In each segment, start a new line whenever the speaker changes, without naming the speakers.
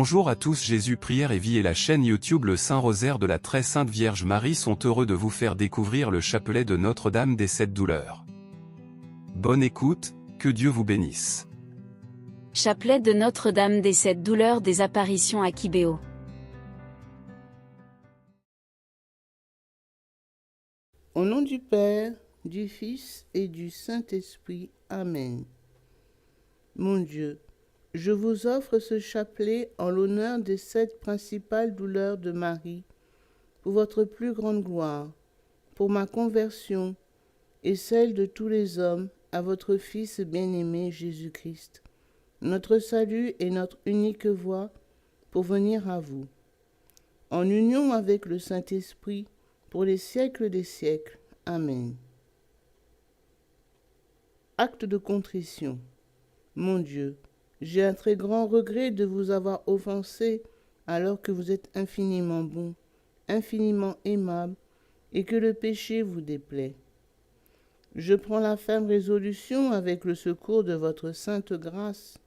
Bonjour à tous, Jésus Prière et Vie et la chaîne YouTube Le Saint-Rosaire de la Très Sainte Vierge Marie sont heureux de vous faire découvrir le chapelet de Notre-Dame des 7 douleurs. Bonne écoute, que Dieu vous bénisse.
Chapelet de Notre-Dame des 7 douleurs des apparitions à Kibéo.
Au nom du Père, du Fils et du Saint-Esprit. Amen. Mon Dieu, je vous offre ce chapelet en l'honneur des 7 principales douleurs de Marie, pour votre plus grande gloire, pour ma conversion et celle de tous les hommes à votre Fils bien-aimé Jésus-Christ, notre salut et notre unique voie pour venir à vous. En union avec le Saint-Esprit, pour les siècles des siècles. Amen. Acte de contrition. Mon Dieu, j'ai un très grand regret de vous avoir offensé alors que vous êtes infiniment bon, infiniment aimable et que le péché vous déplaît. Je prends la ferme résolution, avec le secours de votre sainte grâce,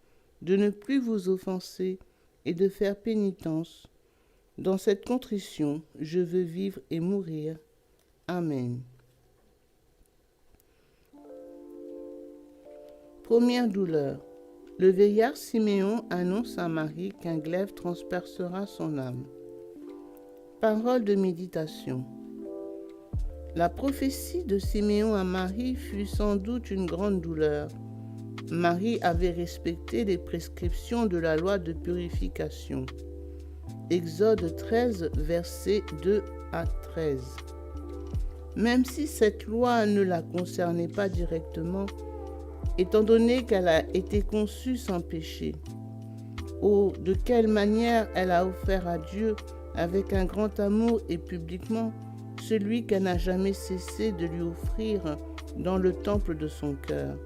de ne plus vous offenser et de faire pénitence. Dans cette contrition, je veux vivre et mourir. Amen. Première douleur. Le vieillard Siméon annonce à Marie qu'un glaive transpercera son âme. Parole de méditation. La prophétie de Siméon à Marie fut sans doute une grande douleur. Marie avait respecté les prescriptions de la loi de purification. Exode 13, versets 2 à 13. Même si cette loi ne la concernait pas directement, étant donné qu'elle a été conçue sans péché. Oh, de quelle manière elle a offert à Dieu, avec un grand amour et publiquement, celui qu'elle n'a jamais cessé de lui offrir dans le temple de son cœur.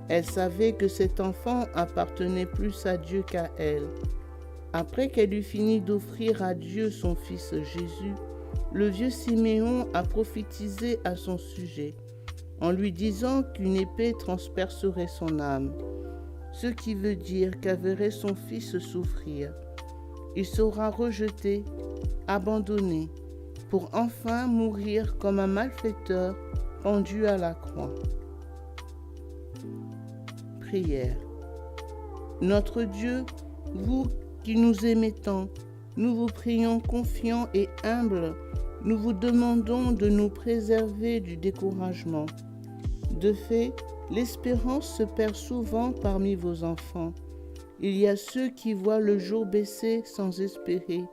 Elle savait que cet enfant appartenait plus à Dieu qu'à elle. Après qu'elle eut fini d'offrir à Dieu son fils Jésus, le vieux Siméon a prophétisé à son sujet, en lui disant qu'une épée transpercerait son âme, ce qui veut dire qu'elle verrait son fils souffrir. Il sera rejeté, abandonné, pour enfin mourir comme un malfaiteur pendu à la croix. Prière. Notre Dieu, vous qui nous aimez tant, nous vous prions confiants et humbles, nous vous demandons de nous préserver du découragement. De fait, l'espérance se perd souvent parmi vos enfants. Il y a ceux qui voient le jour baisser sans espérer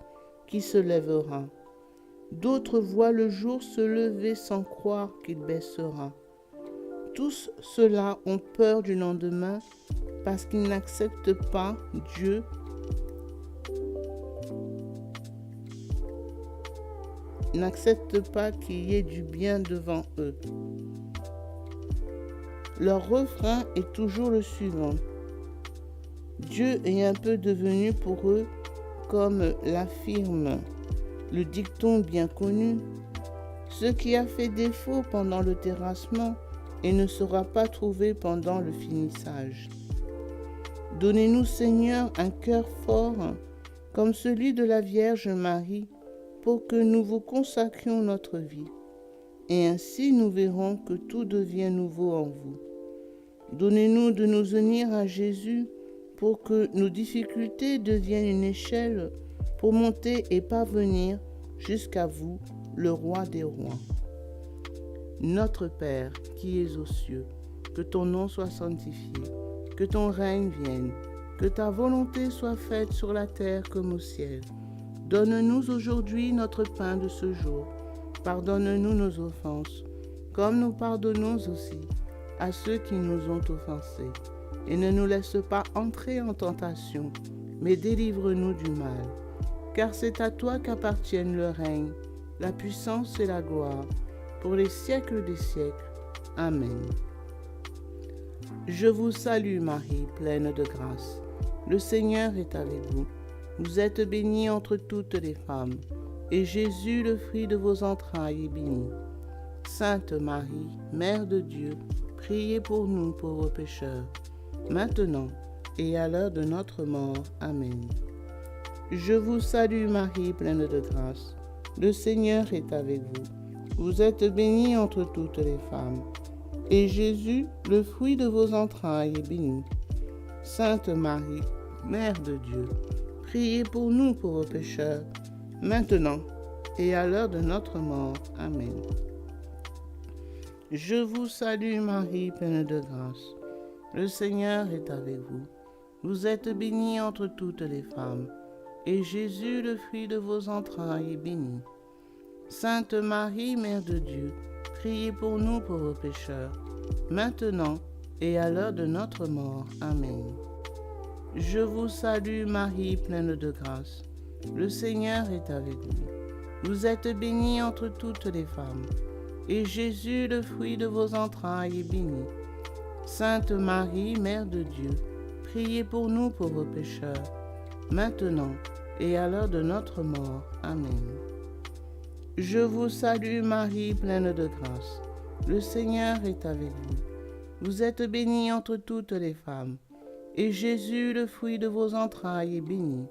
qu'il se lèvera. D'autres voient le jour se lever sans croire qu'il baissera. Tous ceux-là ont peur du lendemain parce qu'ils n'acceptent pas Dieu qu'il y ait du bien devant eux. Leur refrain est toujours le suivant. Dieu est un peu devenu pour eux comme l'affirme le dicton bien connu, ce qui a fait défaut pendant le terrassement et ne sera pas trouvé pendant le finissage. Donnez-nous, Seigneur, un cœur fort comme celui de la Vierge Marie, pour que nous vous consacrions notre vie, et ainsi nous verrons que tout devient nouveau en vous. Donnez-nous de nous unir à Jésus pour que nos difficultés deviennent une échelle pour monter et parvenir jusqu'à vous, le Roi des rois. Notre Père qui es aux cieux, que ton nom soit sanctifié, que ton règne vienne, que ta volonté soit faite sur la terre comme au ciel. Donne-nous aujourd'hui notre pain de ce jour. Pardonne-nous nos offenses, comme nous pardonnons aussi à ceux qui nous ont offensés. Et ne nous laisse pas entrer en tentation, mais délivre-nous du mal. Car c'est à toi qu'appartiennent le règne, la puissance et la gloire, pour les siècles des siècles. Amen. Je vous salue Marie, pleine de grâce. Le Seigneur est avec vous. Vous êtes bénie entre toutes les femmes, et Jésus, le fruit de vos entrailles, est béni. Sainte Marie, Mère de Dieu, priez pour nous pauvres pécheurs, maintenant et à l'heure de notre mort. Amen. Je vous salue Marie, pleine de grâce. Le Seigneur est avec vous. Vous êtes bénie entre toutes les femmes. Et Jésus, le fruit de vos entrailles, est béni. Sainte Marie, Mère de Dieu, priez pour nous pauvres pécheurs, maintenant et à l'heure de notre mort. Amen. Je vous salue Marie, pleine de grâce. Le Seigneur est avec vous. Vous êtes bénie entre toutes les femmes, et Jésus, le fruit de vos entrailles, est béni. Sainte Marie, Mère de Dieu, priez pour nous pauvres pécheurs, maintenant et à l'heure de notre mort. Amen. Je vous salue Marie, pleine de grâce. Le Seigneur est avec vous. Vous êtes bénie entre toutes les femmes, et Jésus, le fruit de vos entrailles, est béni. Sainte Marie, Mère de Dieu, priez pour nous pauvres pécheurs, maintenant et à l'heure de notre mort. Amen. Je vous salue Marie, pleine de grâce. Le Seigneur est avec vous. Vous êtes bénie entre toutes les femmes, et Jésus, le fruit de vos entrailles, est béni.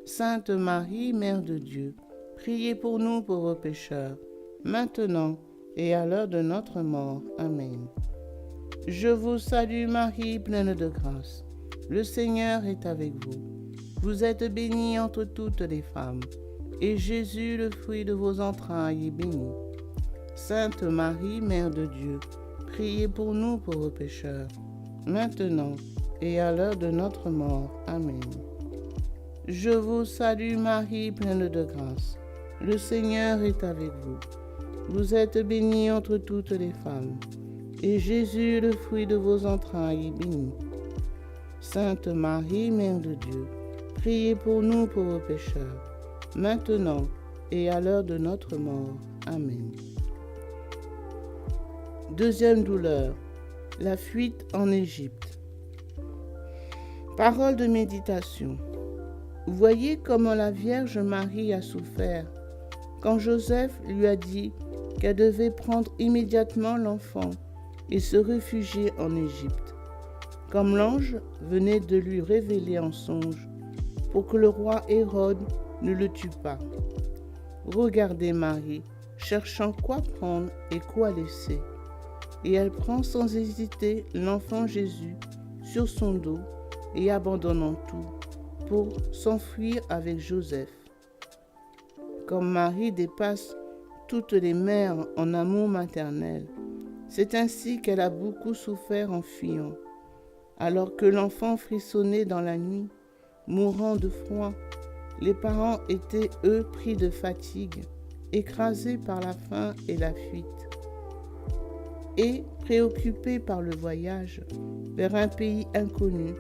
Sainte Marie, Mère de Dieu, priez pour nous pauvres pécheurs, maintenant et à l'heure de notre mort. Amen. Je vous salue Marie, pleine de grâce. Le Seigneur est avec vous. Vous êtes bénie entre toutes les femmes, et Jésus, le fruit de vos entrailles, est béni. Sainte Marie, Mère de Dieu, priez pour nous pauvres pécheurs, maintenant et à l'heure de notre mort. Amen. Je vous salue Marie, pleine de grâce. Le Seigneur est avec vous. Vous êtes bénie entre toutes les femmes, et Jésus, le fruit de vos entrailles, est béni. Sainte Marie, Mère de Dieu, priez pour nous pauvres pécheurs, maintenant et à l'heure de notre mort. Amen. Deuxième douleur, la fuite en Égypte. Parole de méditation. Voyez comment la Vierge Marie a souffert quand Joseph lui a dit qu'elle devait prendre immédiatement l'enfant et se réfugier en Égypte, comme l'ange venait de lui révéler en songe, pour que le roi Hérode ne le tue pas. Regardez Marie, cherchant quoi prendre et quoi laisser, et elle prend sans hésiter l'enfant Jésus sur son dos et abandonnant tout pour s'enfuir avec Joseph. Comme Marie dépasse toutes les mères en amour maternel, c'est ainsi qu'elle a beaucoup souffert en fuyant. Alors que l'enfant frissonnait dans la nuit, mourant de froid, les parents étaient, eux, pris de fatigue, écrasés par la faim et la fuite, et préoccupés par le voyage vers un pays inconnu,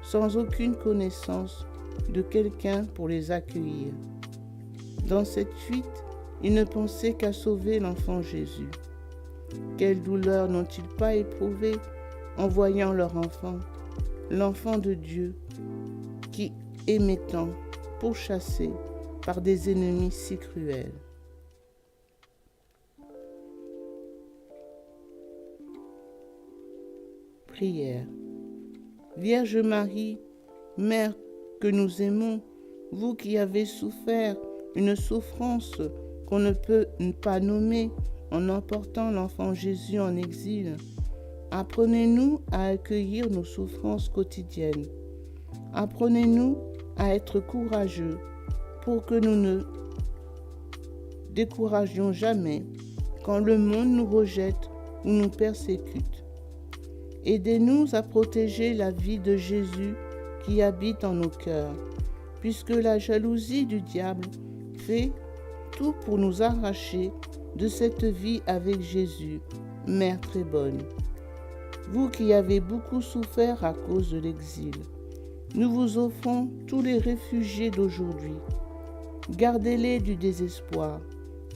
sans aucune connaissance de quelqu'un pour les accueillir. Dans cette fuite, ils ne pensaient qu'à sauver l'enfant Jésus. Quelle douleur n'ont-ils pas éprouvée en voyant leur enfant, l'enfant de Dieu, qui aimait tant, pourchassé par des ennemis si cruels. Prière. Vierge Marie, Mère que nous aimons, vous qui avez souffert une souffrance qu'on ne peut pas nommer en emportant l'enfant Jésus en exil, apprenez-nous à accueillir nos souffrances quotidiennes. Apprenez-nous à être courageux pour que nous ne découragions jamais quand le monde nous rejette ou nous persécute. Aidez-nous à protéger la vie de Jésus qui habite en nos cœurs, puisque la jalousie du diable fait tout pour nous arracher de cette vie avec Jésus, Mère très bonne. Vous qui avez beaucoup souffert à cause de l'exil, nous vous offrons tous les réfugiés d'aujourd'hui. Gardez-les du désespoir,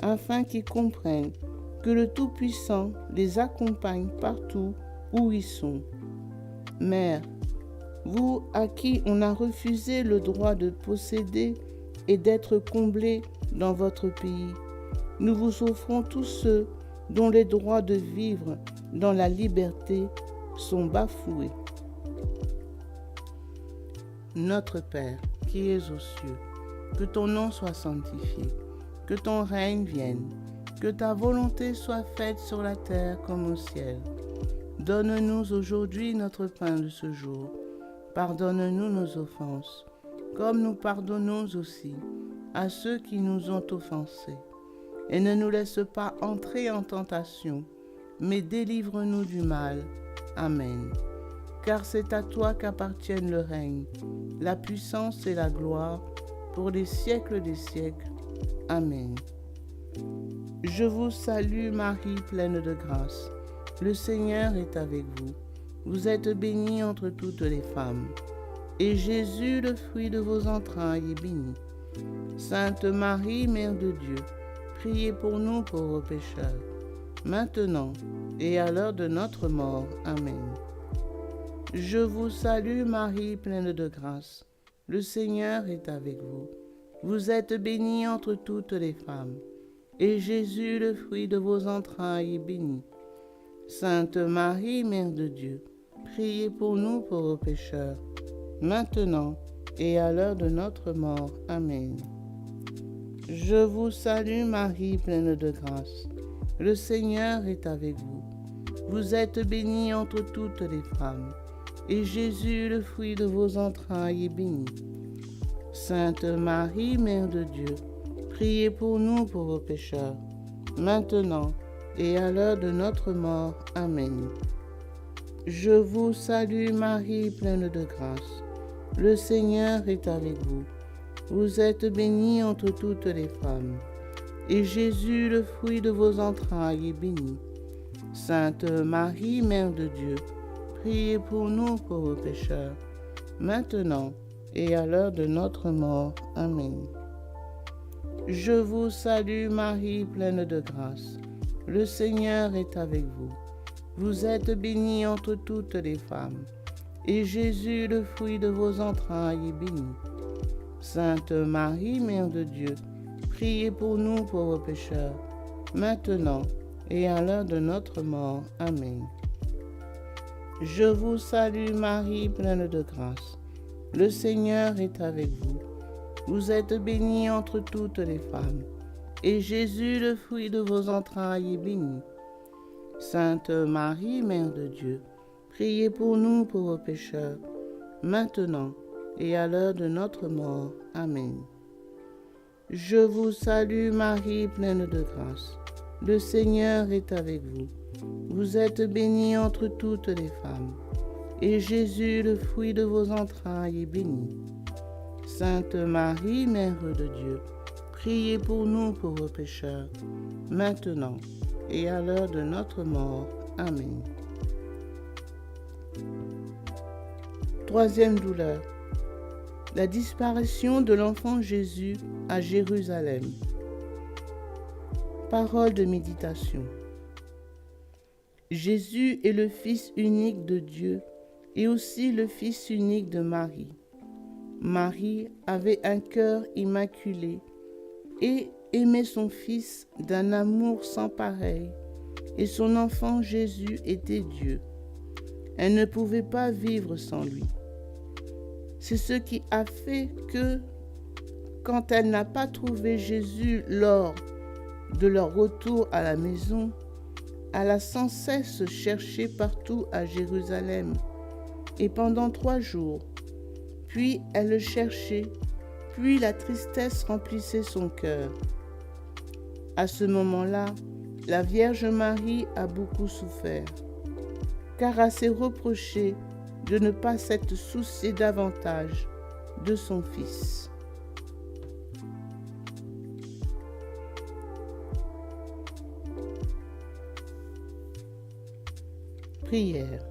afin qu'ils comprennent que le Tout-Puissant les accompagne partout où ils sont. Mère, vous à qui on a refusé le droit de posséder et d'être comblés dans votre pays, nous vous offrons tous ceux dont les droits de vivre dans la liberté sont bafoués. Notre Père, qui es aux cieux. Que ton nom soit sanctifié, que ton règne vienne, que ta volonté soit faite sur la terre comme au ciel. Donne-nous aujourd'hui notre pain de ce jour. Pardonne-nous nos offenses, comme nous pardonnons aussi à ceux qui nous ont offensés. Et ne nous laisse pas entrer en tentation, mais délivre-nous du mal. Amen. Car c'est à toi qu'appartiennent le règne, la puissance et la gloire, pour les siècles des siècles. Amen. Je vous salue Marie, pleine de grâce. Le Seigneur est avec vous. Vous êtes bénie entre toutes les femmes. Et Jésus, le fruit de vos entrailles, est béni. Sainte Marie, Mère de Dieu, priez pour nous pauvres pécheurs, maintenant et à l'heure de notre mort. Amen. Je vous salue Marie, pleine de grâce. Le Seigneur est avec vous. Vous êtes bénie entre toutes les femmes. Et Jésus, le fruit de vos entrailles, est béni. Sainte Marie, Mère de Dieu, priez pour nous pauvres pécheurs, maintenant et à l'heure de notre mort. Amen. Je vous salue Marie, pleine de grâce. Le Seigneur est avec vous. Vous êtes bénie entre toutes les femmes. Et Jésus, le fruit de vos entrailles, est béni. Sainte Marie, Mère de Dieu, priez pour nous pauvres pécheurs, maintenant et à l'heure de notre mort. Amen. Je vous salue Marie, pleine de grâce. Le Seigneur est avec vous. Vous êtes bénie entre toutes les femmes. Et Jésus, le fruit de vos entrailles, est béni. Sainte Marie, Mère de Dieu, priez pour nous pauvres pécheurs, maintenant et à l'heure de notre mort. Amen. Je vous salue Marie, pleine de grâce. Le Seigneur est avec vous. Vous êtes bénie entre toutes les femmes. Et Jésus, le fruit de vos entrailles, est béni. Sainte Marie, Mère de Dieu, priez pour nous pauvres pécheurs, maintenant et à l'heure de notre mort. Amen. Je vous salue Marie, pleine de grâce. Le Seigneur est avec vous. Vous êtes bénie entre toutes les femmes. Et Jésus, le fruit de vos entrailles, est béni. Sainte Marie, Mère de Dieu, priez pour nous pauvres pécheurs, maintenant et à l'heure de notre mort. Amen. Je vous salue Marie, pleine de grâce. Le Seigneur est avec vous. Vous êtes bénie entre toutes les femmes. Et Jésus, le fruit de vos entrailles, est béni. Sainte Marie, Mère de Dieu, priez pour nous pauvres pécheurs, maintenant et à l'heure de notre mort. Amen. Troisième douleur, la disparition de l'enfant Jésus à Jérusalem. Parole de méditation. Jésus est le Fils unique de Dieu et aussi le Fils unique de Marie. Marie avait un cœur immaculé et aimait son Fils d'un amour sans pareil, et son enfant Jésus était Dieu. Elle ne pouvait pas vivre sans lui. C'est ce qui a fait que, quand elle n'a pas trouvé Jésus lors de leur retour à la maison, elle a sans cesse cherché partout à Jérusalem, et pendant 3 jours. Puis elle le cherchait, puis la tristesse remplissait son cœur. À ce moment-là, la Vierge Marie a beaucoup souffert, car elle s'est reprochée de ne pas s'être souciée davantage de son Fils. Prière.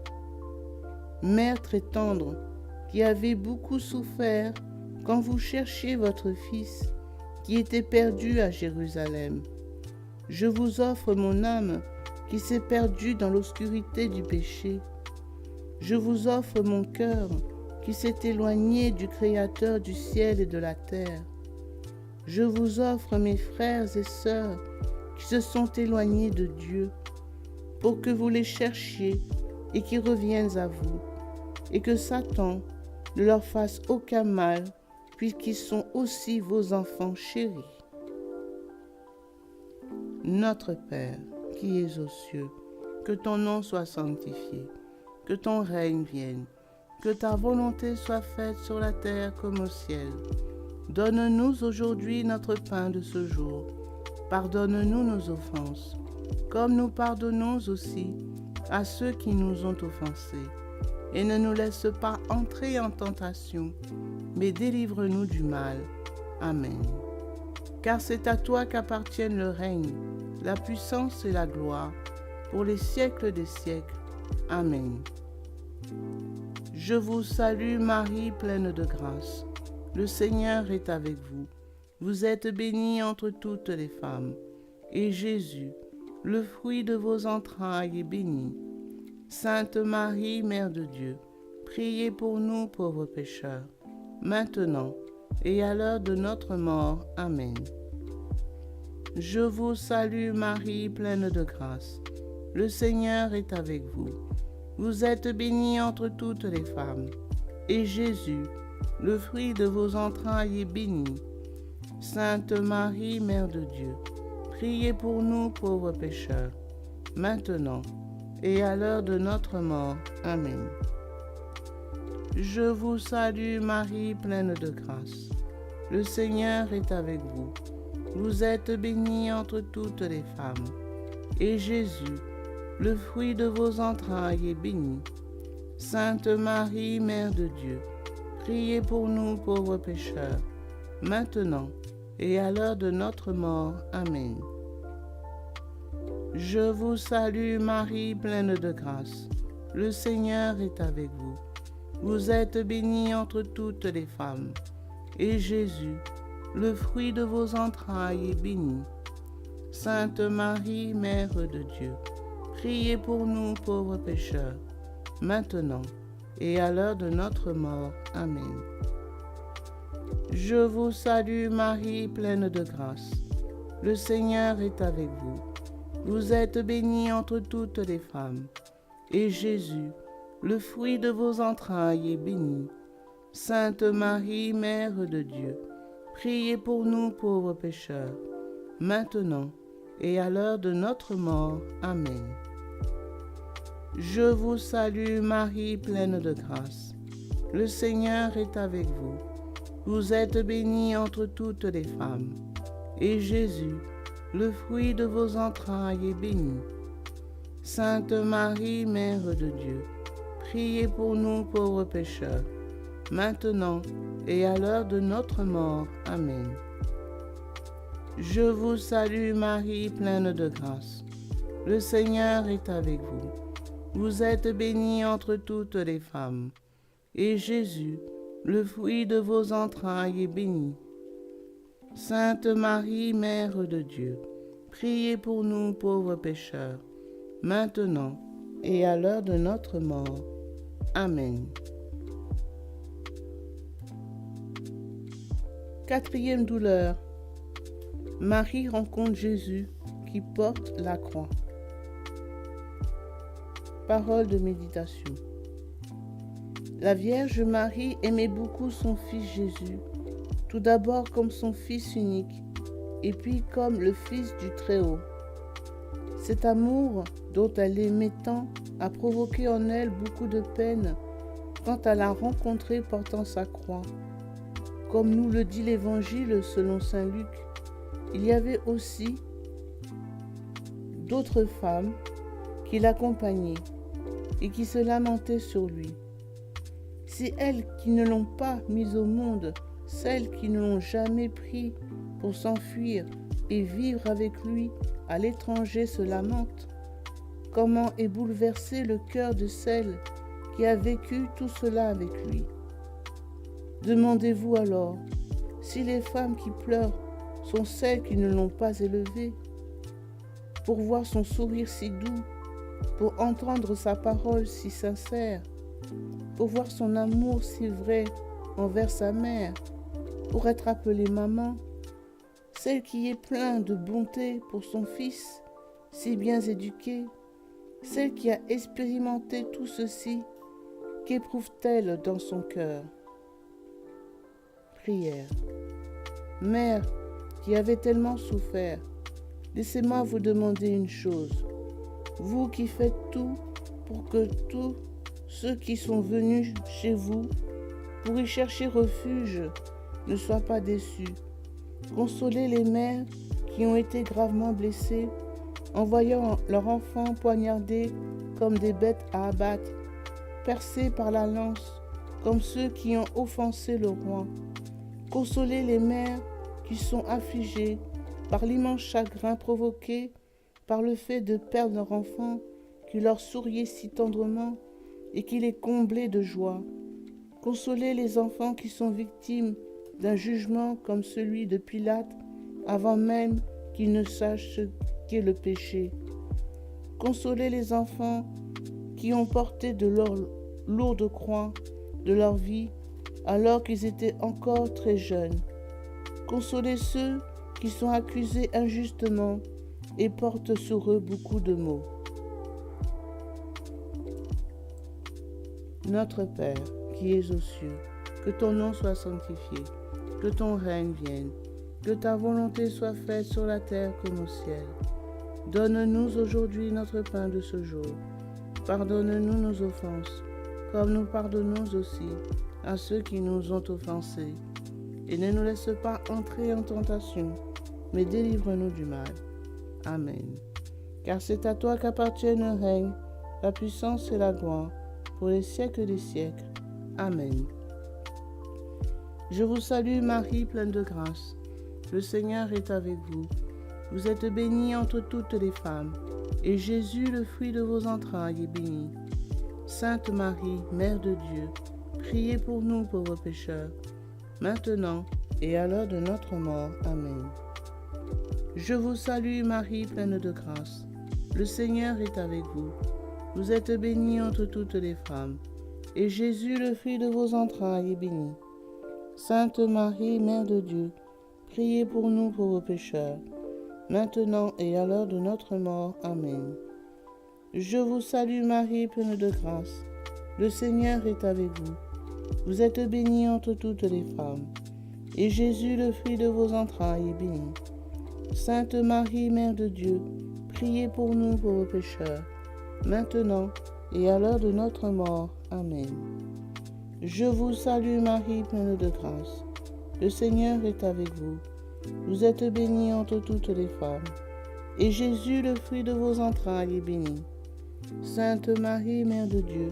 Mère très tendre, qui avez beaucoup souffert quand vous cherchiez votre Fils, qui était perdu à Jérusalem, je vous offre mon âme qui s'est perdue dans l'obscurité du péché. Je vous offre mon cœur qui s'est éloigné du Créateur du ciel et de la terre. Je vous offre mes frères et sœurs qui se sont éloignés de Dieu, pour que vous les cherchiez et qu'ils reviennent à vous, et que Satan ne leur fasse aucun mal puisqu'ils sont aussi vos enfants chéris. Notre Père, qui es aux cieux, que ton nom soit sanctifié, que ton règne vienne, que ta volonté soit faite sur la terre comme au ciel. Donne-nous aujourd'hui notre pain de ce jour. Pardonne-nous nos offenses, comme nous pardonnons aussi à ceux qui nous ont offensés. Et ne nous laisse pas entrer en tentation, mais délivre-nous du mal. Amen. Car c'est à toi qu'appartiennent le règne, la puissance et la gloire, pour les siècles des siècles. Amen. Je vous salue Marie, pleine de grâce. Le Seigneur est avec vous. Vous êtes bénie entre toutes les femmes. Et Jésus, le fruit de vos entrailles, est béni. Sainte Marie, Mère de Dieu, priez pour nous pauvres pécheurs, maintenant et à l'heure de notre mort. Amen. Je vous salue Marie, pleine de grâce. Le Seigneur est avec vous. Vous êtes bénie entre toutes les femmes. Et Jésus, le fruit de vos entrailles, est béni. Sainte Marie, Mère de Dieu, priez pour nous pauvres pécheurs, maintenant et à l'heure de notre mort. Amen. Je vous salue Marie, pleine de grâce. Le Seigneur est avec vous. Vous êtes bénie entre toutes les femmes. Et Jésus, le fruit de vos entrailles, est béni. Sainte Marie, Mère de Dieu, priez pour nous pauvres pécheurs, maintenant et à l'heure de notre mort. Amen. Je vous salue Marie, pleine de grâce. Le Seigneur est avec vous. Vous êtes bénie entre toutes les femmes. Et Jésus, le fruit de vos entrailles, est béni. Sainte Marie, Mère de Dieu, priez pour nous pauvres pécheurs, maintenant et à l'heure de notre mort. Amen. Je vous salue Marie, pleine de grâce. Le Seigneur est avec vous. Vous êtes bénie entre toutes les femmes. Et Jésus, le fruit de vos entrailles, est béni. Sainte Marie, Mère de Dieu, priez pour nous pauvres pécheurs, maintenant et à l'heure de notre mort. Amen. Je vous salue Marie, pleine de grâce. Le Seigneur est avec vous. Vous êtes bénie entre toutes les femmes. Et Jésus, le fruit de vos entrailles, est béni. Sainte Marie, Mère de Dieu, priez pour nous pauvres pécheurs, maintenant et à l'heure de notre mort. Amen. Je vous salue Marie, pleine de grâce. Le Seigneur est avec vous. Vous êtes bénie entre toutes les femmes. Et Jésus, le fruit de vos entrailles, est béni. Sainte Marie, Mère de Dieu, priez pour nous pauvres pécheurs, maintenant et à l'heure de notre mort. Amen. Quatrième douleur. Marie rencontre Jésus qui porte la croix. Parole de méditation. La Vierge Marie aimait beaucoup son Fils Jésus, tout d'abord comme son Fils unique, et puis comme le Fils du Très-Haut. Cet amour dont elle aimait tant a provoqué en elle beaucoup de peine quand elle l'a rencontré portant sa croix. Comme nous le dit l'Évangile selon saint Luc, il y avait aussi d'autres femmes qui l'accompagnaient et qui se lamentaient sur lui. Si elles qui ne l'ont pas mis au monde, celles qui ne l'ont jamais pris pour s'enfuir et vivre avec lui à l'étranger se lamentent, comment est bouleversé le cœur de celle qui a vécu tout cela avec lui. Demandez-vous alors si les femmes qui pleurent sont celles qui ne l'ont pas élevé, pour voir son sourire si doux, pour entendre sa parole si sincère, pour voir son amour si vrai envers sa mère, pour être appelée maman, celle qui est pleine de bonté pour son fils, si bien éduqué, celle qui a expérimenté tout ceci, qu'éprouve-t-elle dans son cœur? Prière. Mère, qui avez tellement souffert, laissez-moi vous demander une chose. Vous qui faites tout pour que tous ceux qui sont venus chez vous pour y chercher refuge ne soient pas déçus. Consolez les mères qui ont été gravement blessées en voyant leurs enfants poignardés comme des bêtes à abattre, percés par la lance comme ceux qui ont offensé le roi. Consolez les mères qui sont affligées par l'immense chagrin provoqué par le fait de perdre leur enfant qui leur souriait si tendrement et qui les comblait de joie. Consolez les enfants qui sont victimes d'un jugement comme celui de Pilate avant même qu'ils ne sachent ce qu'est le péché. Consolez les enfants qui ont porté de leur lourde croix de leur vie alors qu'ils étaient encore très jeunes. Consolez ceux qui sont accusés injustement et portent sur eux beaucoup de maux. Notre Père, qui es aux cieux, que ton nom soit sanctifié, que ton règne vienne, que ta volonté soit faite sur la terre comme au ciel. Donne-nous aujourd'hui notre pain de ce jour. Pardonne-nous nos offenses, comme nous pardonnons aussi à ceux qui nous ont offensés. Et ne nous laisse pas entrer en tentation, mais délivre-nous du mal. Amen. Car c'est à toi qu'appartiennent le règne, la puissance et la gloire, pour les siècles des siècles. Amen. Je vous salue Marie, pleine de grâce. Le Seigneur est avec vous. Vous êtes bénie entre toutes les femmes, et Jésus, le fruit de vos entrailles, est béni. Sainte Marie, Mère de Dieu, priez pour nous pauvres pécheurs, maintenant et à l'heure de notre mort. Amen. Je vous salue Marie, pleine de grâce. Le Seigneur est avec vous. Vous êtes bénie entre toutes les femmes, et Jésus, le fruit de vos entrailles, est béni. Sainte Marie, Mère de Dieu, priez pour nous pauvres pécheurs, maintenant et à l'heure de notre mort. Amen. Je vous salue Marie, pleine de grâce. Le Seigneur est avec vous. Vous êtes bénie entre toutes les femmes, et Jésus, le fruit de vos entrailles, est béni. Sainte Marie, Mère de Dieu, priez pour nous pauvres pécheurs, maintenant et à l'heure de notre mort. Amen. Je vous salue Marie, pleine de grâce. Le Seigneur est avec vous. Vous êtes bénie entre toutes les femmes, et Jésus, le fruit de vos entrailles, est béni. Sainte Marie, Mère de Dieu,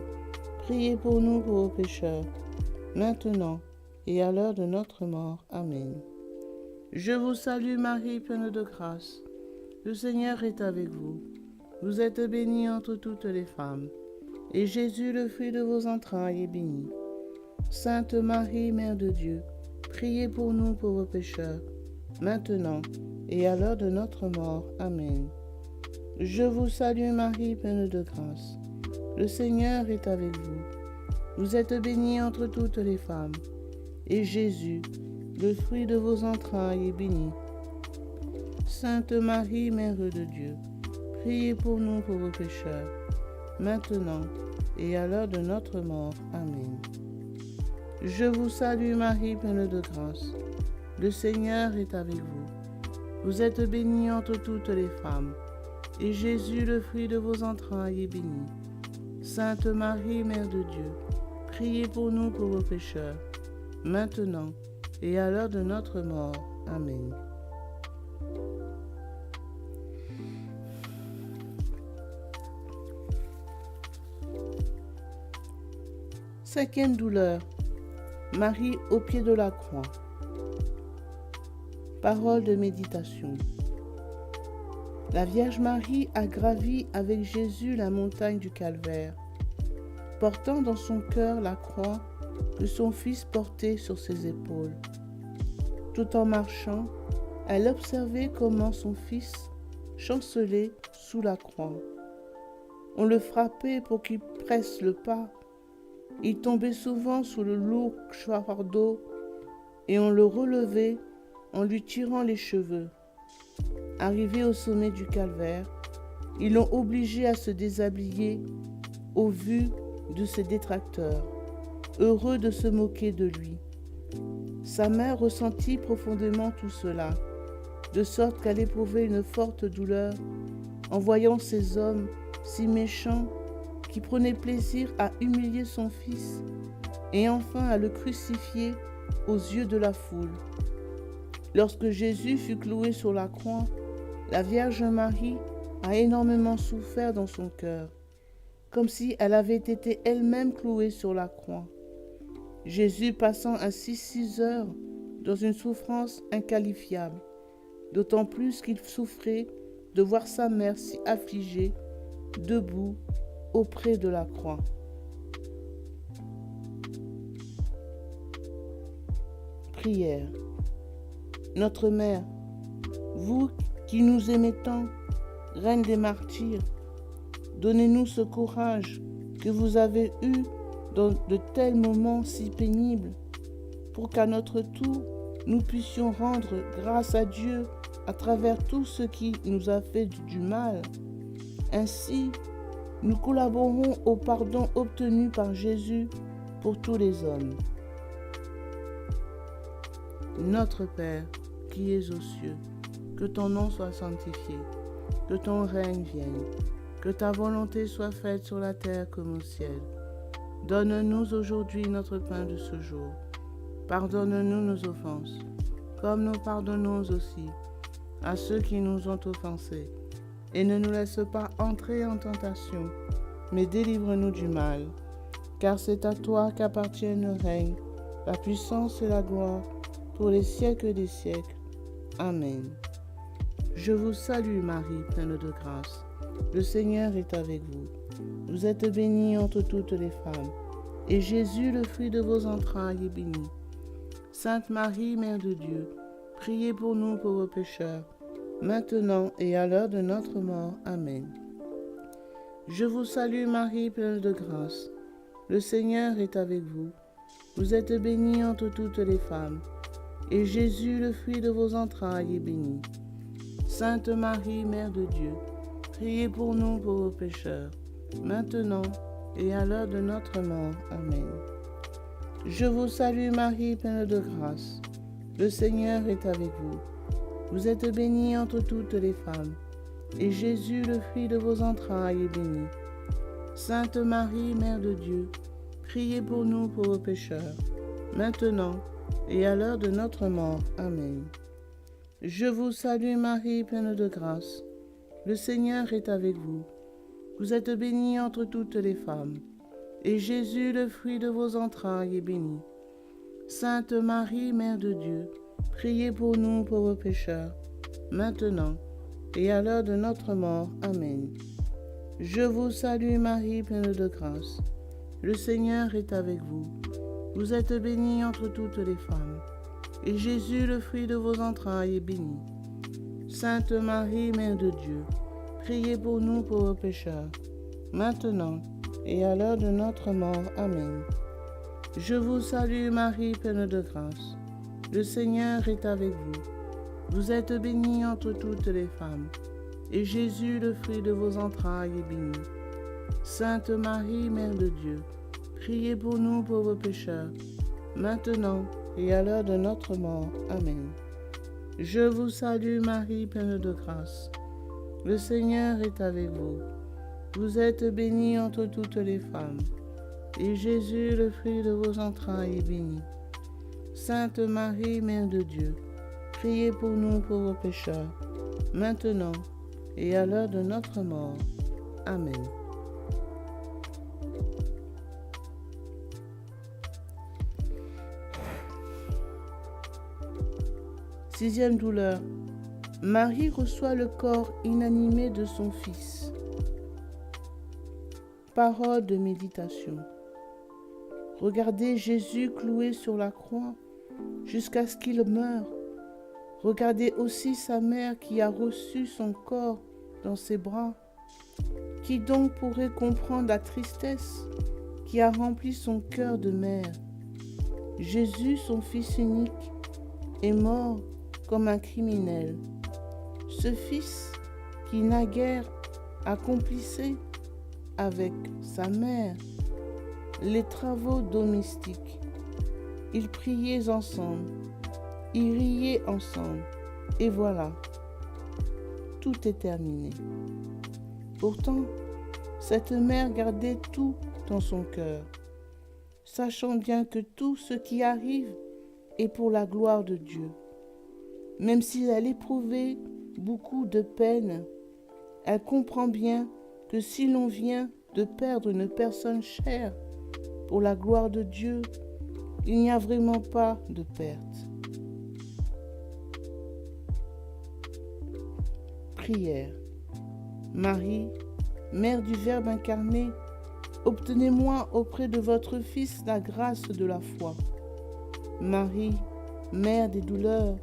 priez pour nous pauvres pécheurs, maintenant et à l'heure de notre mort. Amen. Je vous salue Marie, pleine de grâce. Le Seigneur est avec vous. Vous êtes bénie entre toutes les femmes, et Jésus, le fruit de vos entrailles, est béni. Sainte Marie, Mère de Dieu, priez pour nous pauvres pécheurs, maintenant et à l'heure de notre mort. Amen. Je vous salue Marie, pleine de grâce. Le Seigneur est avec vous. Vous êtes bénie entre toutes les femmes, et Jésus, le fruit de vos entrailles, est béni. Sainte Marie, Mère de Dieu, priez pour nous pauvres pécheurs, maintenant et à l'heure de notre mort. Amen. Je vous salue Marie, pleine de grâce. Le Seigneur est avec vous. Vous êtes bénie entre toutes les femmes, et Jésus, le fruit de vos entrailles, est béni. Sainte Marie, Mère de Dieu, priez pour nous pauvres pécheurs, maintenant et à l'heure de notre mort. Amen. Cinquième douleur. Marie au pied de la croix. Parole de méditation. La Vierge Marie a gravi avec Jésus la montagne du Calvaire, portant dans son cœur la croix que son Fils portait sur ses épaules. Tout en marchant, elle observait comment son Fils chancelait sous la croix. On le frappait pour qu'il presse le pas. Il tombait souvent sous le lourd fardeau et on le relevait en lui tirant les cheveux. Arrivé au sommet du calvaire, ils l'ont obligé à se déshabiller au vu de ses détracteurs, heureux de se moquer de lui. Sa mère ressentit profondément tout cela, de sorte qu'elle éprouvait une forte douleur en voyant ces hommes si méchants qui prenaient plaisir à humilier son fils et enfin à le crucifier aux yeux de la foule. Lorsque Jésus fut cloué sur la croix, la Vierge Marie a énormément souffert dans son cœur, comme si elle avait été elle-même clouée sur la croix. Jésus passant ainsi 6 heures dans une souffrance inqualifiable, d'autant plus qu'il souffrait de voir sa mère si affligée, debout, auprès de la croix. Prière. Notre Mère, vous qui nous aimez tant, Reine des martyrs, donnez-nous ce courage que vous avez eu dans de tels moments si pénibles, pour qu'à notre tour, nous puissions rendre grâce à Dieu à travers tout ce qui nous a fait du mal. Ainsi, nous collaborons au pardon obtenu par Jésus pour tous les hommes. Notre Père, qui es aux cieux, que ton nom soit sanctifié, que ton règne vienne, que ta volonté soit faite sur la terre comme au ciel. Donne-nous aujourd'hui notre pain de ce jour. Pardonne-nous nos offenses, comme nous pardonnons aussi à ceux qui nous ont offensés. Et ne nous laisse pas entrer en tentation, mais délivre-nous du mal. Car c'est à toi qu'appartiennent le règne, la puissance et la gloire, pour les siècles des siècles. Amen. Je vous salue Marie, pleine de grâce. Le Seigneur est avec vous. Vous êtes bénie entre toutes les femmes, et Jésus, le fruit de vos entrailles, est béni. Sainte Marie, Mère de Dieu, priez pour nous pauvres pécheurs, maintenant et à l'heure de notre mort. Amen. Je vous salue Marie, pleine de grâce. Le Seigneur est avec vous. Vous êtes bénie entre toutes les femmes, et Jésus, le fruit de vos entrailles, est béni. Sainte Marie, Mère de Dieu, priez pour nous pauvres pécheurs, maintenant et à l'heure de notre mort. Amen. Je vous salue Marie, pleine de grâce. Le Seigneur est avec vous. Vous êtes bénie entre toutes les femmes, et Jésus, le fruit de vos entrailles, est béni. Sainte Marie, Mère de Dieu, priez pour nous pauvres pécheurs, maintenant et à l'heure de notre mort. Amen. Je vous salue Marie, pleine de grâce. Le Seigneur est avec vous. Vous êtes bénie entre toutes les femmes, et Jésus, le fruit de vos entrailles, est béni. Sainte Marie, Mère de Dieu, priez pour nous pauvres pécheurs, maintenant et à l'heure de notre mort. Amen. Je vous salue Marie, pleine de grâce. Le Seigneur est avec vous. Vous êtes bénie entre toutes les femmes, et Jésus, le fruit de vos entrailles, est béni. Sainte Marie, Mère de Dieu, priez pour nous pauvres pécheurs, maintenant et à l'heure de notre mort. Amen. Je vous salue Marie, pleine de grâce. Le Seigneur est avec vous. Vous êtes bénie entre toutes les femmes, et Jésus, le fruit de vos entrailles, est béni. Sainte Marie, Mère de Dieu, priez pour nous pauvres pécheurs, maintenant et à l'heure de notre mort. Amen. Je vous salue Marie, pleine de grâce. Le Seigneur est avec vous. Vous êtes bénie entre toutes les femmes, et Jésus, le fruit de vos entrailles, est béni. Sainte Marie, Mère de Dieu, priez pour nous pauvres pécheurs, maintenant et à l'heure de notre mort. Amen. Sixième douleur. Marie reçoit le corps inanimé de son Fils. Parole de méditation. Regardez Jésus cloué sur la croix jusqu'à ce qu'il meure. Regardez aussi sa mère qui a reçu son corps dans ses bras. Qui donc pourrait comprendre la tristesse qui a rempli son cœur de mère? Jésus, son Fils unique, est mort comme un criminel. Ce Fils qui naguère accomplissait avec sa mère les travaux domestiques, Ils priaient ensemble, ils riaient ensemble, et voilà, tout est terminé. Pourtant, cette mère gardait tout dans son cœur, sachant bien que tout ce qui arrive est pour la gloire de Dieu. Même si elle éprouvait beaucoup de peine, elle comprend bien que si l'on vient de perdre une personne chère pour la gloire de Dieu, il n'y a vraiment pas de perte. Prière. Marie, Mère du Verbe incarné, obtenez-moi auprès de votre Fils la grâce de la foi. Marie, Mère des douleurs,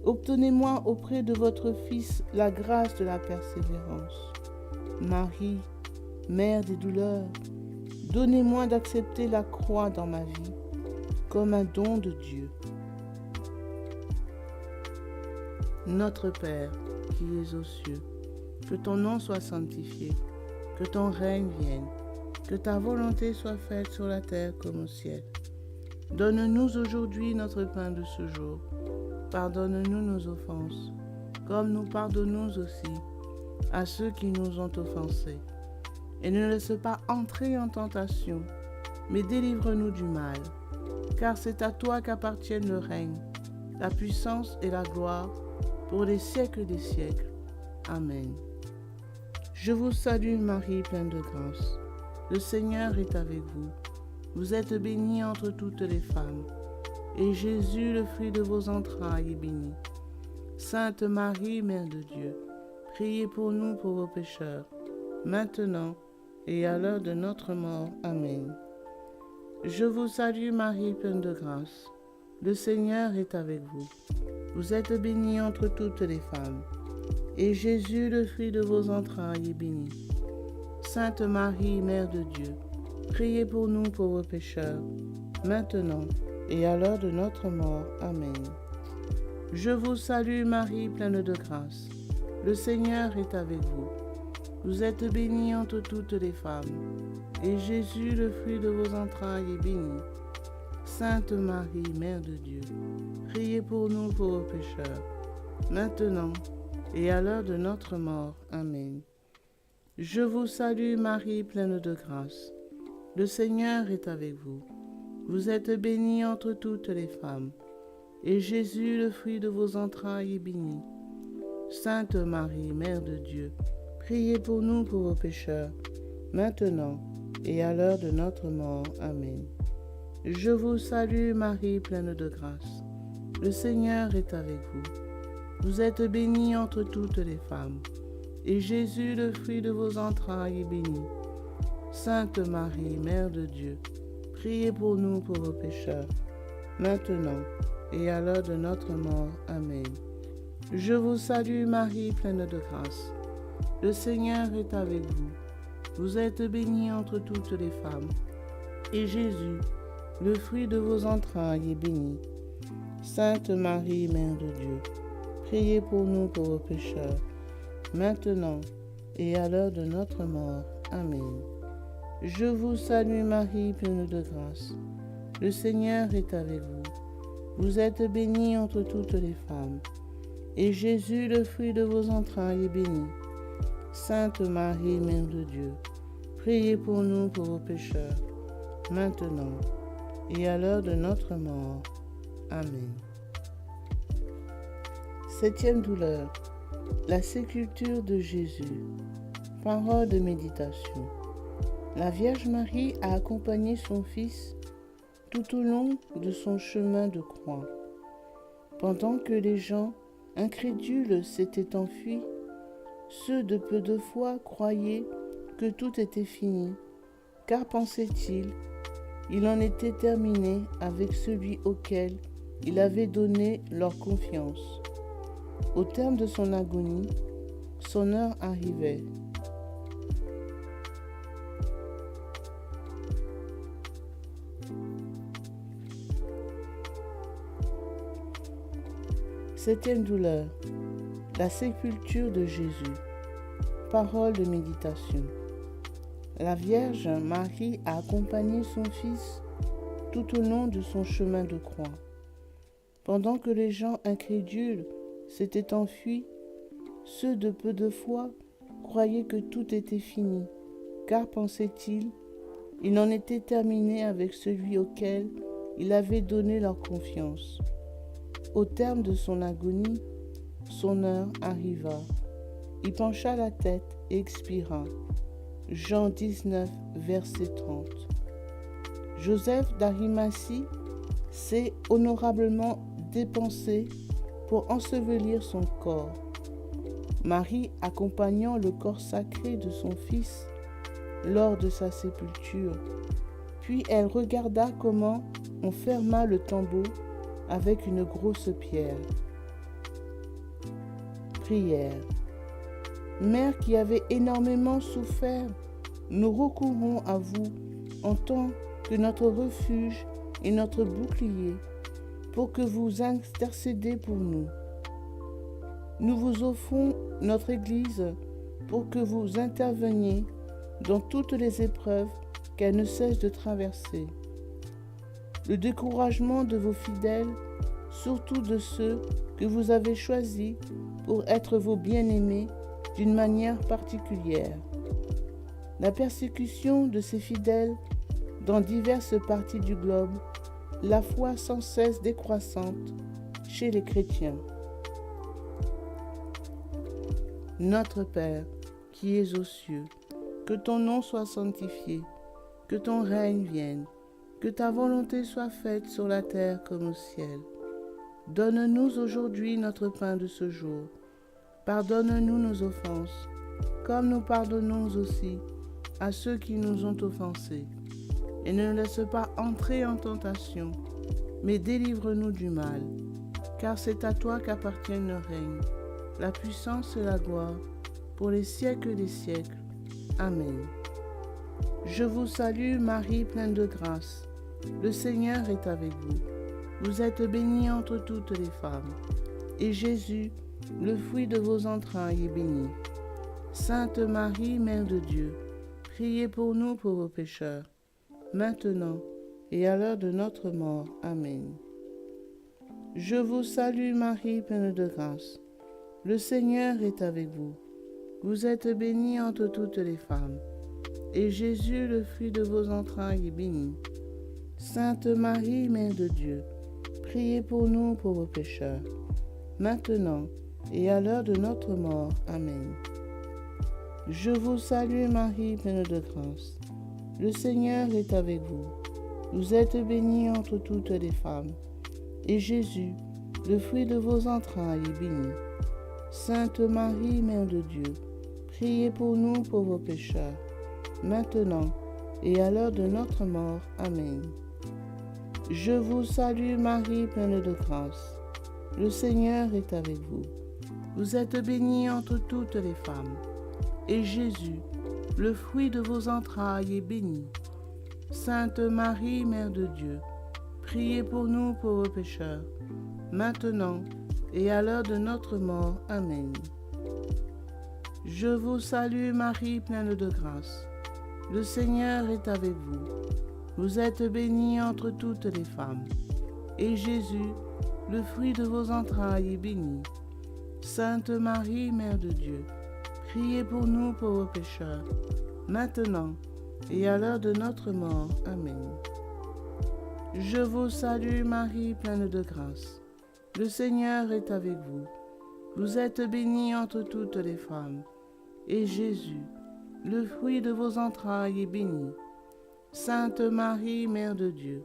obtenez-moi auprès de votre Fils la grâce de la persévérance. Marie, Mère des douleurs, donnez-moi d'accepter la croix dans ma vie comme un don de Dieu. Notre Père, qui es aux cieux, que ton nom soit sanctifié, que ton règne vienne, que ta volonté soit faite sur la terre comme au ciel. Donne-nous aujourd'hui notre pain de ce jour. Pardonne-nous nos offenses, comme nous pardonnons aussi à ceux qui nous ont offensés. Et ne nous laisse pas entrer en tentation, mais délivre-nous du mal. Car c'est à toi qu'appartiennent le règne, la puissance et la gloire, pour les siècles des siècles. Amen. Je vous salue Marie, pleine de grâce. Le Seigneur est avec vous. Vous êtes bénie entre toutes les femmes, et Jésus, le fruit de vos entrailles, est béni. Sainte Marie, Mère de Dieu, priez pour nous pauvres pécheurs, maintenant et à l'heure de notre mort. Amen. Je vous salue Marie, pleine de grâce. Le Seigneur est avec vous. Vous êtes bénie entre toutes les femmes, et Jésus, le fruit de vos entrailles, est béni. Sainte Marie, Mère de Dieu, priez pour nous pauvres pécheurs, maintenant et à l'heure de notre mort. Amen. Je vous salue Marie, pleine de grâce. Le Seigneur est avec vous. Vous êtes bénie entre toutes les femmes, et Jésus, le fruit de vos entrailles, est béni. Sainte Marie, Mère de Dieu, priez pour nous pauvres pécheurs, maintenant et à l'heure de notre mort. Amen. Je vous salue Marie, pleine de grâce. Le Seigneur est avec vous. Vous êtes bénie entre toutes les femmes, et Jésus, le fruit de vos entrailles, est béni. Sainte Marie, Mère de Dieu, priez pour nous pauvres pécheurs, maintenant et à l'heure de notre mort. Amen. Je vous salue Marie, pleine de grâce. Le Seigneur est avec vous. Vous êtes bénie entre toutes les femmes, et Jésus, le fruit de vos entrailles, est béni. Sainte Marie, Mère de Dieu, priez pour nous pauvres pécheurs, maintenant et à l'heure de notre mort. Amen. Je vous salue Marie, pleine de grâce. Le Seigneur est avec vous. Vous êtes bénie entre toutes les femmes, et Jésus, le fruit de vos entrailles, est béni. Sainte Marie, Mère de Dieu, priez pour nous pauvres pécheurs, maintenant et à l'heure de notre mort. Amen. Je vous salue Marie, pleine de grâce. Le Seigneur est avec vous. Vous êtes bénie entre toutes les femmes, et Jésus, le fruit de vos entrailles, est béni. Sainte Marie, Mère de Dieu, priez pour nous pauvres pécheurs, maintenant et à l'heure de notre mort. Amen. Septième douleur, la sépulture de Jésus. Parole de méditation. La Vierge Marie a accompagné son Fils tout au long de son chemin de croix. Pendant que les gens incrédules s'étaient enfuis, ceux de peu de foi croyaient que tout était fini, car pensaient-ils, il en était terminé avec celui auquel il avait donné leur confiance. Au terme de son agonie, son heure arrivait. Septième douleur, la sépulture de Jésus. Parole de méditation. La Vierge Marie a accompagné son Fils tout au long de son chemin de croix. Pendant que les gens incrédules s'étaient enfuis, ceux de peu de foi croyaient que tout était fini, car, pensaient-ils, il en était terminé avec celui auquel il avait donné leur confiance. Au terme de son agonie, son heure arriva. Il pencha la tête et expira. Jean 19, verset 30. Joseph d'Arimathie s'est honorablement dépensé pour ensevelir son corps. Marie, accompagnant le corps sacré de son fils lors de sa sépulture, puis elle regarda comment on ferma le tombeau avec une grosse pierre. Prière. Mère qui avait énormément souffert, nous recourons à vous en tant que notre refuge et notre bouclier, pour que vous intercédez pour nous. Nous vous offrons notre Église pour que vous interveniez dans toutes les épreuves qu'elle ne cesse de traverser. Le découragement de vos fidèles, surtout de ceux que vous avez choisis pour être vos bien-aimés d'une manière particulière. La persécution de ces fidèles dans diverses parties du globe, la foi sans cesse décroissante chez les chrétiens. Notre Père, qui es aux cieux, que ton nom soit sanctifié, que ton règne vienne, que ta volonté soit faite sur la terre comme au ciel. Donne-nous aujourd'hui notre pain de ce jour. Pardonne-nous nos offenses, comme nous pardonnons aussi à ceux qui nous ont offensés. Et ne nous laisse pas entrer en tentation, mais délivre-nous du mal. Car c'est à toi qu'appartiennent le règne, la puissance et la gloire, pour les siècles des siècles. Amen. Je vous salue Marie, pleine de grâce. Le Seigneur est avec vous. Vous êtes bénie entre toutes les femmes. Et Jésus, le fruit de vos entrailles, est béni. Sainte Marie, Mère de Dieu, priez pour nous pauvres pécheurs, maintenant et à l'heure de notre mort. Amen. Je vous salue Marie, pleine de grâce. Le Seigneur est avec vous. Vous êtes bénie entre toutes les femmes. Et Jésus, le fruit de vos entrailles, est béni. Sainte Marie, Mère de Dieu, priez pour nous pauvres pécheurs, maintenant et à l'heure de notre mort. Amen. Je vous salue Marie, pleine de grâce. Le Seigneur est avec vous. Vous êtes bénie entre toutes les femmes. Et Jésus, le fruit de vos entrailles, est béni. Sainte Marie, Mère de Dieu, priez pour nous pauvres pécheurs, maintenant et à l'heure de notre mort. Amen. Je vous salue Marie, pleine de grâce. Le Seigneur est avec vous. Vous êtes bénie entre toutes les femmes. Et Jésus, le fruit de vos entrailles, est béni. Sainte Marie, Mère de Dieu, priez pour nous pauvres pécheurs, maintenant et à l'heure de notre mort. Amen. Je vous salue Marie, pleine de grâce. Le Seigneur est avec vous. Vous êtes bénie entre toutes les femmes. Et Jésus, le fruit de vos entrailles, est béni. Sainte Marie, Mère de Dieu, priez pour nous pauvres pécheurs, maintenant et à l'heure de notre mort. Amen. Je vous salue Marie, pleine de grâce. Le Seigneur est avec vous. Vous êtes bénie entre toutes les femmes. Et Jésus, le fruit de vos entrailles, est béni. Sainte Marie, Mère de Dieu,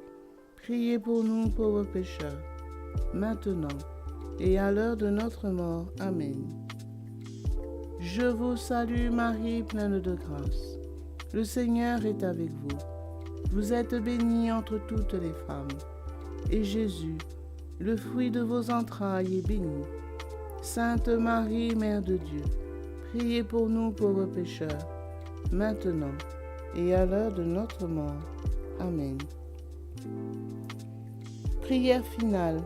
priez pour nous pauvres pécheurs, maintenant et à l'heure de notre mort. Amen. Je vous salue Marie, pleine de grâce. Le Seigneur est avec vous. Vous êtes bénie entre toutes les femmes. Et Jésus, le fruit de vos entrailles, est béni. Sainte Marie, Mère de Dieu, priez pour nous pauvres pécheurs, maintenant et à l'heure de notre mort. Amen. Prière finale.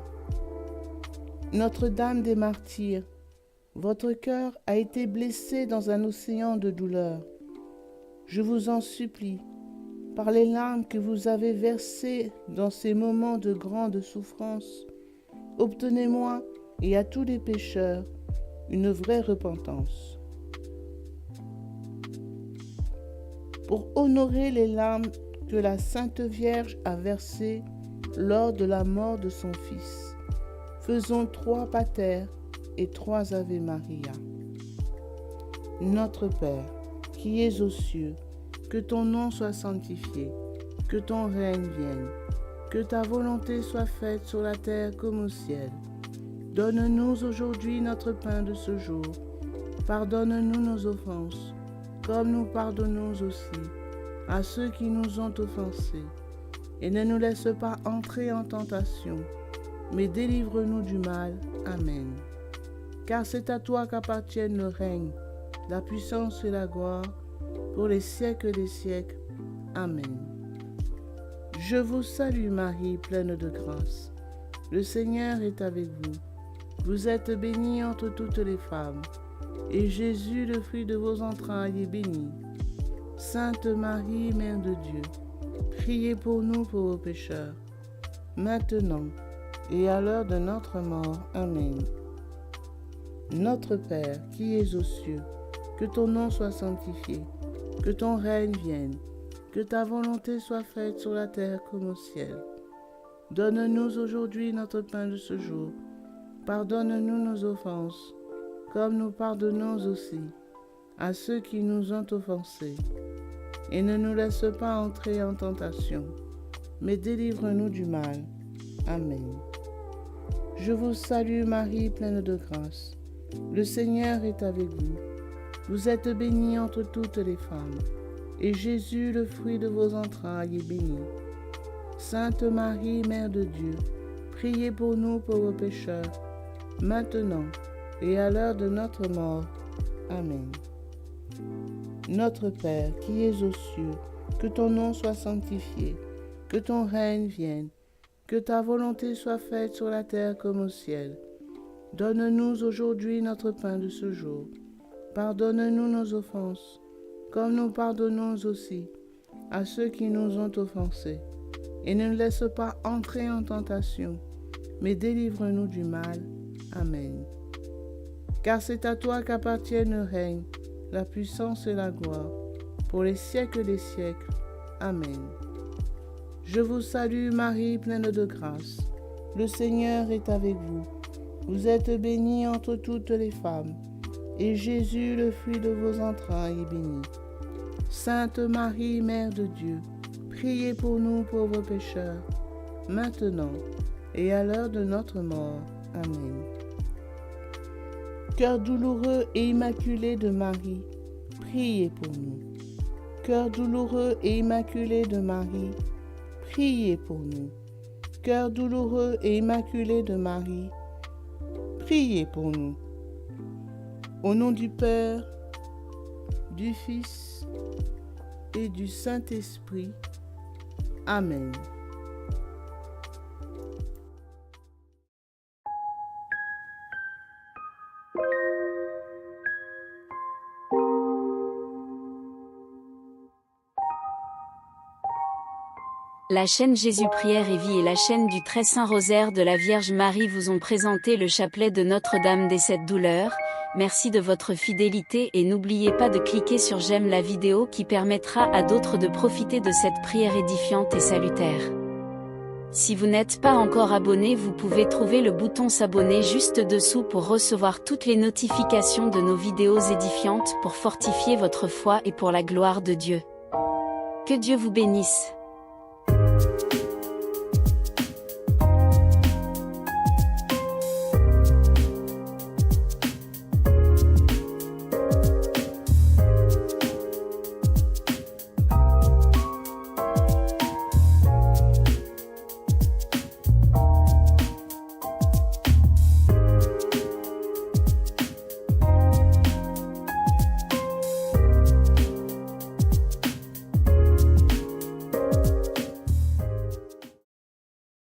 Notre-Dame des Martyrs, votre cœur a été blessé dans un océan de douleur. Je vous en supplie, par les larmes que vous avez versées dans ces moments de grande souffrance, obtenez-moi et à tous les pécheurs une vraie repentance. Pour honorer les larmes que la Sainte Vierge a versées lors de la mort de son Fils, faisons 3 Pater et 3 Ave Maria. Notre Père, qui es aux cieux, que ton nom soit sanctifié, que ton règne vienne, que ta volonté soit faite sur la terre comme au ciel. Donne-nous aujourd'hui notre pain de ce jour. Pardonne-nous nos offenses, comme nous pardonnons aussi à ceux qui nous ont offensés. Et ne nous laisse pas entrer en tentation, mais délivre-nous du mal. Amen. Car c'est à toi qu'appartiennent le règne, la puissance et la gloire, pour les siècles des siècles. Amen. Je vous salue Marie, pleine de grâce. Le Seigneur est avec vous. Vous êtes bénie entre toutes les femmes, et Jésus, le fruit de vos entrailles, est béni. Sainte Marie, Mère de Dieu, priez pour nous pauvres pécheurs, maintenant et à l'heure de notre mort. Amen. Notre Père, qui es aux cieux, que ton nom soit sanctifié, que ton règne vienne, que ta volonté soit faite sur la terre comme au ciel. Donne-nous aujourd'hui notre pain de ce jour. Pardonne-nous nos offenses, comme nous pardonnons aussi à ceux qui nous ont offensés. Et ne nous laisse pas entrer en tentation, mais délivre-nous du mal. Amen. Je vous salue Marie, pleine de grâce. Le Seigneur est avec vous. Vous êtes bénie entre toutes les femmes, et Jésus, le fruit de vos entrailles, est béni. Sainte Marie, Mère de Dieu, priez pour nous pauvres pécheurs, maintenant et à l'heure de notre mort. Amen. Notre Père, qui es aux cieux, que ton nom soit sanctifié, que ton règne vienne, que ta volonté soit faite sur la terre comme au ciel. Donne-nous aujourd'hui notre pain de ce jour. Pardonne-nous nos offenses, comme nous pardonnons aussi à ceux qui nous ont offensés. Et ne nous laisse pas entrer en tentation, mais délivre-nous du mal. Amen. Car c'est à toi qu'appartiennent le règne, la puissance et la gloire, pour les siècles des siècles. Amen. Je vous salue Marie, pleine de grâce. Le Seigneur est avec vous. Vous êtes bénie entre toutes les femmes, et Jésus, le fruit de vos entrailles, est béni. Sainte Marie, Mère de Dieu, priez pour nous pauvres pécheurs, maintenant et à l'heure de notre mort. Amen. Cœur douloureux et immaculé de Marie, priez pour nous. Cœur douloureux et immaculé de Marie, priez pour nous. Cœur douloureux et immaculé de Marie, priez pour nous. Au nom du Père, du Fils et du Saint-Esprit. Amen.
La chaîne Jésus Prière et Vie et la chaîne du Très Saint Rosaire de la Vierge Marie vous ont présenté le chapelet de Notre-Dame des 7 douleurs. Merci de votre fidélité et n'oubliez pas de cliquer sur j'aime la vidéo qui permettra à d'autres de profiter de cette prière édifiante et salutaire. Si vous n'êtes pas encore abonné, vous pouvez trouver le bouton s'abonner juste dessous pour recevoir toutes les notifications de nos vidéos édifiantes pour fortifier votre foi et pour la gloire de Dieu. Que Dieu vous bénisse.